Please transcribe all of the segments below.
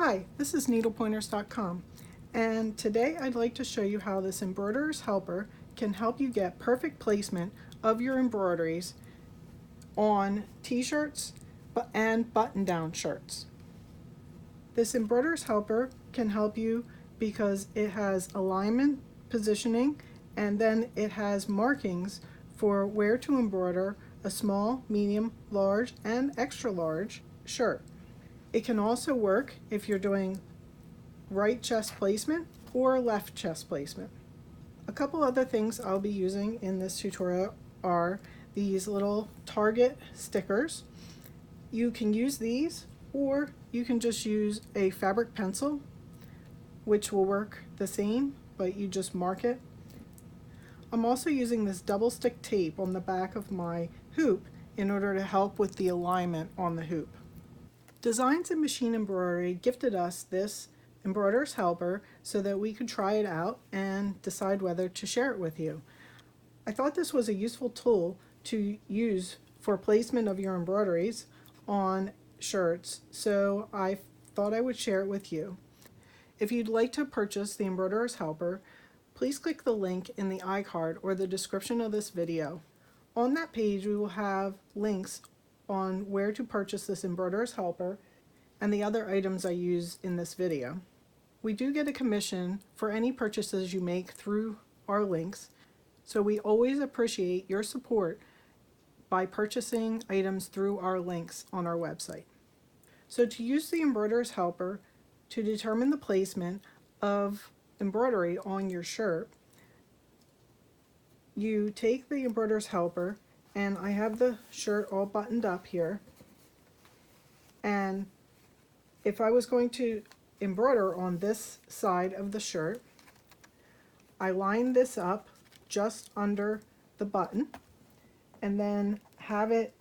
Hi, this is needlepointers.com, and today I'd like to show you how this Embroiderers Helper can help you get perfect placement of your embroideries on t-shirts and button-down shirts. This Embroiderers Helper can help you because it has alignment, positioning, and then it has markings for where to embroider a small, medium, large, and extra large shirt. It can also work if you're doing right chest placement or left chest placement. A couple other things I'll be using in this tutorial are these little target stickers. You can use these, or you can just use a fabric pencil, which will work the same, but you just mark it. I'm also using this double stick tape on the back of my hoop in order to help with the alignment on the hoop. Designs and Machine Embroidery gifted us this Embroiderers Helper so that we could try it out and decide whether to share it with you. I thought this was a useful tool to use for placement of your embroideries on shirts, so I thought I would share it with you. If you'd like to purchase the Embroiderers Helper, please click the link in the iCard or the description of this video. On that page we will have links on where to purchase this Embroiderers Helper and the other items I use in this video. We do get a commission for any purchases you make through our links, so we always appreciate your support by purchasing items through our links on our website. So to use the Embroiderers Helper to determine the placement of embroidery on your shirt, you take the Embroiderers Helper, and I have the shirt all buttoned up here, and if I was going to embroider on this side of the shirt, I line this up just under the button and then have it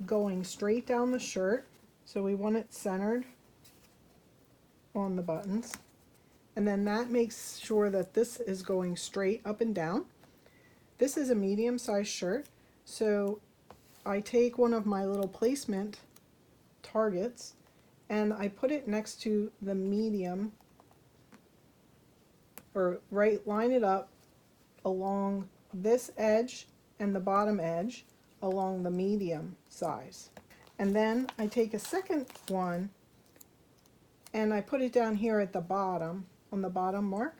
going straight down the shirt, so we want it centered on the buttons, and then that makes sure that this is going straight up and down. This is a medium-sized shirt, so I take one of my little placement targets and I put it next to the medium, or line it up along this edge and the bottom edge along the medium size. And then I take a second one and I put it down here at the bottom, on the bottom mark,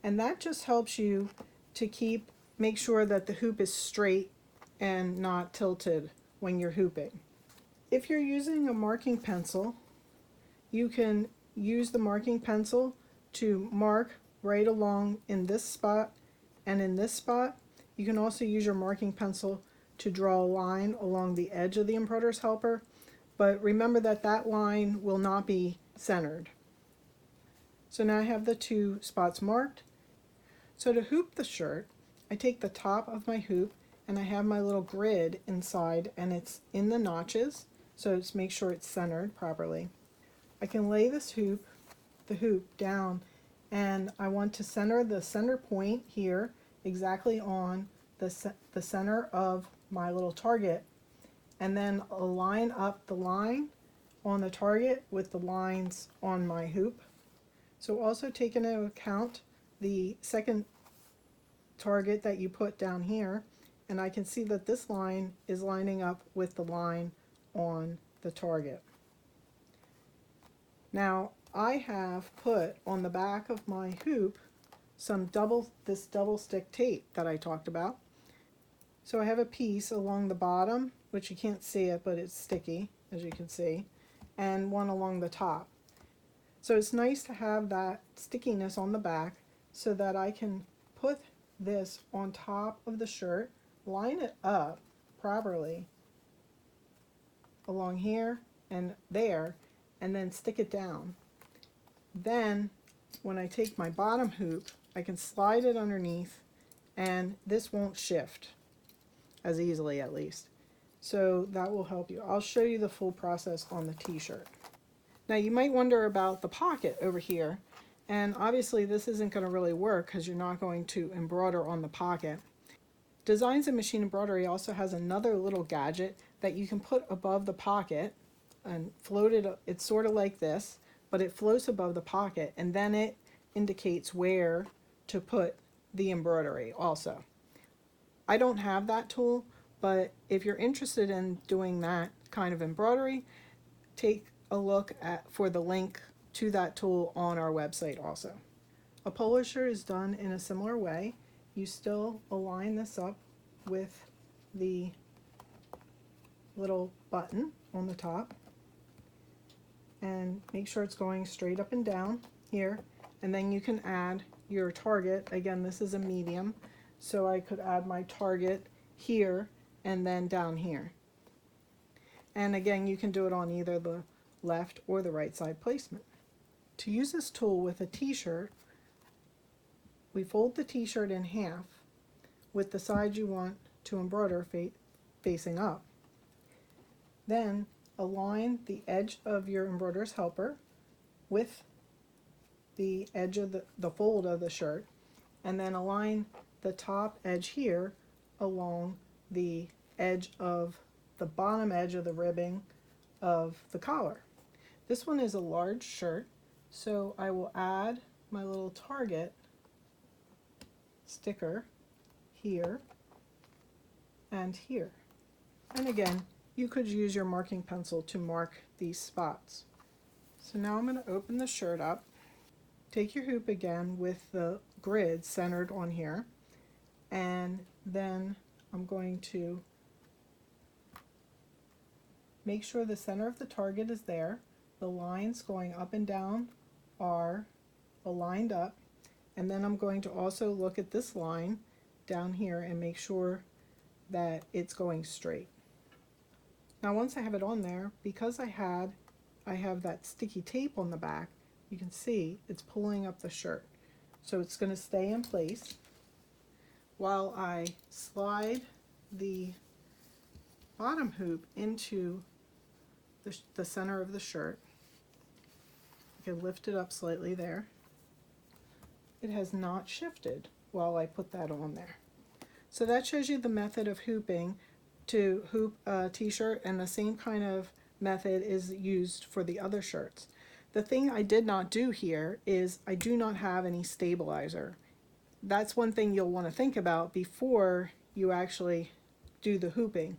and that just helps you to make sure that the hoop is straight and not tilted when you're hooping. If you're using a marking pencil, you can use the marking pencil to mark right along in this spot and in this spot. You can also use your marking pencil to draw a line along the edge of the Embroiderers Helper, but remember that that line will not be centered. So now I have the two spots marked. So to hoop the shirt, I take the top of my hoop and I have my little grid inside, and it's in the notches, so to make sure it's centered properly. I can lay the hoop down, and I want to center the center point here exactly on the center of my little target, and then align up the line on the target with the lines on my hoop. So also take into account the second target that you put down here, and I can see that this line is lining up with the line on the target. Now I have put on the back of my hoop this double stick tape that I talked about. So I have a piece along the bottom, which you can't see it, but it's sticky, as you can see, and one along the top. So it's nice to have that stickiness on the back so that I can put this on top of the shirt, line it up properly along here and there, and then stick it down. Then when I take my bottom hoop, I can slide it underneath, and this won't shift as easily, at least. So that will help you. I'll show you the full process on the t-shirt. Now you might wonder about the pocket over here, and obviously this isn't going to really work because you're not going to embroider on the pocket. Designs and Machine Embroidery also has another little gadget that you can put above the pocket and float it. It's sort of like this, but it floats above the pocket, and then it indicates where to put the embroidery also. I don't have that tool, but if you're interested in doing that kind of embroidery, take a look for the link to that tool on our website also. A polo shirt is done in a similar way. You still align this up with the little button on the top and make sure it's going straight up and down here, and then you can add your target. Again, this is a medium, so I could add my target here and then down here. And again, you can do it on either the left or the right side placement. To use this tool with a t-shirt, we fold the t-shirt in half with the side you want to embroider facing up. Then align the edge of your Emboiderers Helper with the edge of the fold of the shirt, and then align the top edge here along the edge of the bottom edge of the ribbing of the collar. This one is a large shirt, so I will add my little target sticker here and here. And again, you could use your marking pencil to mark these spots. So now I'm going to open the shirt up. Take your hoop again with the grid centered on here, and then I'm going to make sure the center of the target is there. The lines going up and down are aligned up, and then I'm going to also look at this line down here and make sure that it's going straight. Now once I have it on there, because I have that sticky tape on the back, you can see it's pulling up the shirt. So it's going to stay in place while I slide the bottom hoop into the center of the shirt. I can lift it up slightly there. It has not shifted while I put that on there. So that shows you the method of hooping to hoop a t-shirt, and the same kind of method is used for the other shirts. The thing I did not do here is I do not have any stabilizer. That's one thing you'll want to think about before you actually do the hooping.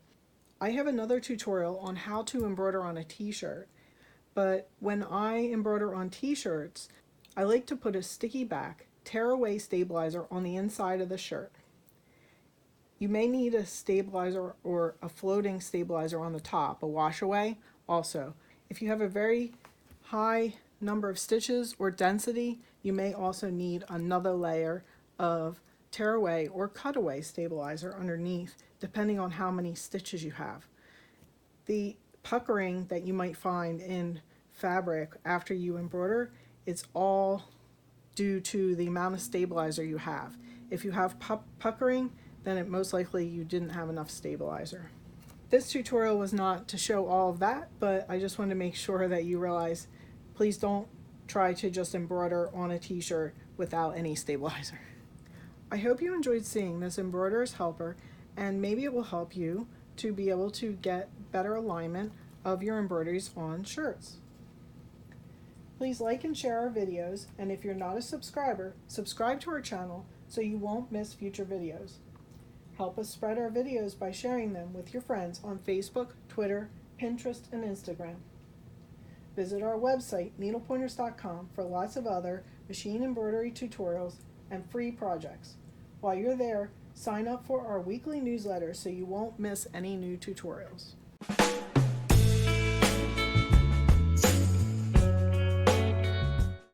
I have another tutorial on how to embroider on a t-shirt, but when I embroider on t-shirts, I like to put a sticky back tear-away stabilizer on the inside of the shirt. You may need a stabilizer or a floating stabilizer on the top, a wash-away also. If you have a very high number of stitches or density, you may also need another layer of tear-away or cut-away stabilizer underneath, depending on how many stitches you have. The puckering that you might find in fabric after you embroider, it's all due to the amount of stabilizer you have. If you have puckering, then it most likely you didn't have enough stabilizer. This tutorial was not to show all of that, but I just wanted to make sure that you realize, please don't try to just embroider on a t-shirt without any stabilizer. I hope you enjoyed seeing this Emboiderers Helper, and maybe it will help you to be able to get better alignment of your embroideries on shirts. Please like and share our videos, and if you're not a subscriber, subscribe to our channel so you won't miss future videos. Help us spread our videos by sharing them with your friends on Facebook, Twitter, Pinterest, and Instagram. Visit our website, needlepointers.com, for lots of other machine embroidery tutorials and free projects. While you're there, sign up for our weekly newsletter so you won't miss any new tutorials.